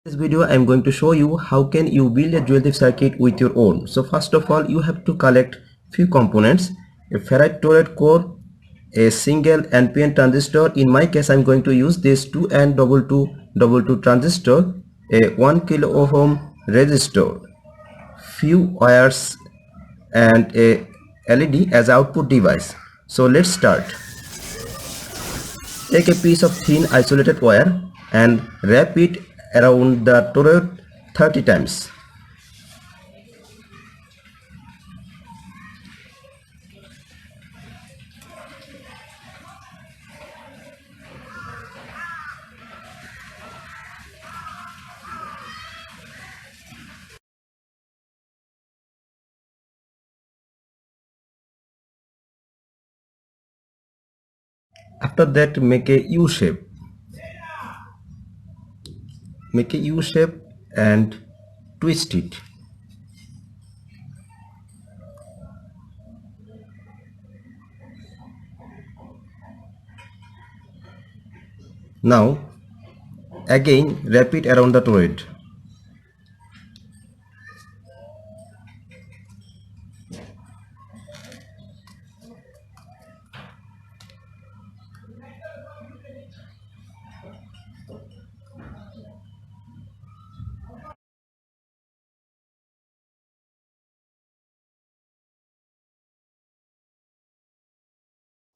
In this video I am going to show you how can you build a dual circuit with your own. So first of all you have to collect few components: a ferrite toroid core, a single NPN transistor. In my case I am going to use this 2N2222 transistor, a 1 kilo ohm resistor, few wires and a LED as output device. So let's start. Take a piece of thin isolated wire and wrap it around the toroid 30 times. After that, make a U shape. Make a U shape and twist it. Now again wrap it around the toroid.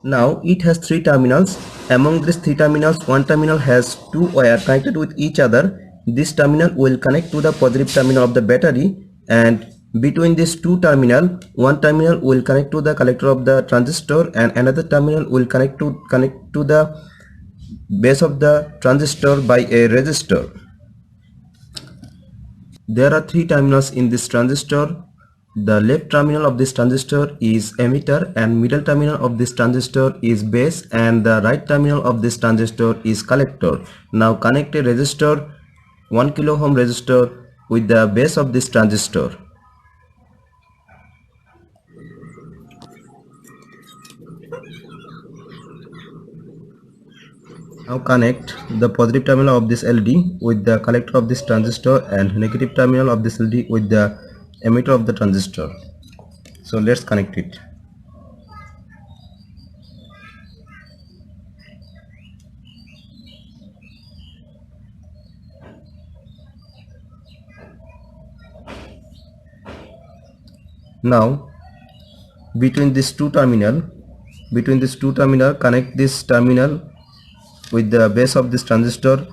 Now it has three terminals. Among these three terminals, one terminal has two wires connected with each other. This terminal will connect to the positive terminal of the battery, and between these two terminals, one terminal will connect to the collector of the transistor and another terminal will connect to the base of the transistor by a resistor. There are three terminals in this transistor. The left terminal of this transistor is emitter and middle terminal of this transistor is base and the right terminal of this transistor is collector. Now connect a resistor, 1 kilo ohm resistor with the base of this transistor. Now connect the positive terminal of this LED with the collector of this transistor and negative terminal of this LED with the emitter of the transistor. So let's connect it. Now between these two terminal connect this terminal with the base of this transistor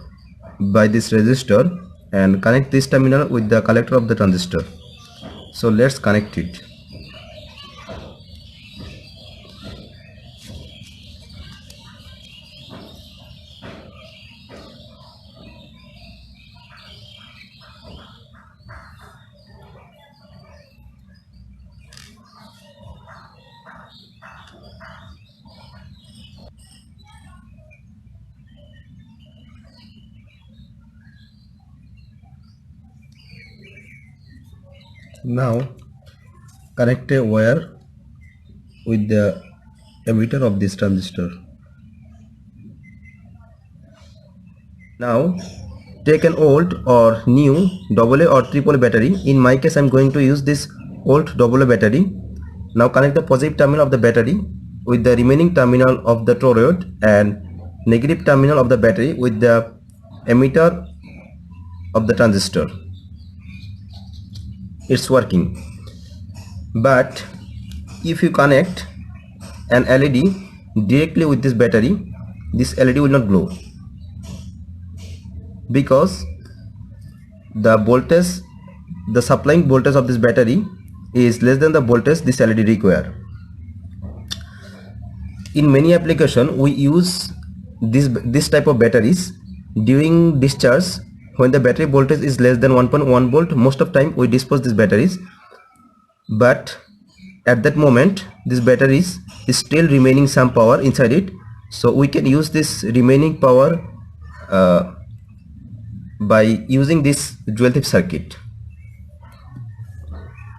by this resistor and connect this terminal with the collector of the transistor. So let's connect it. Now connect a wire with the emitter of this transistor. Now take an old or new AA or AAA battery. In my case I am going to use this old AA battery. Now connect the positive terminal of the battery with the remaining terminal of the toroid and negative terminal of the battery with the emitter of the transistor. It's working. But if you connect an LED directly with this battery, this LED will not glow because the voltage, the supplying voltage of this battery is less than the voltage this LED require. In many applications we use this type of batteries during discharge. When the battery voltage is less than 1.1 volt, most of time we dispose these batteries, but at that moment this batteries is still remaining some power inside it, so we can use this remaining power by using this dual circuit.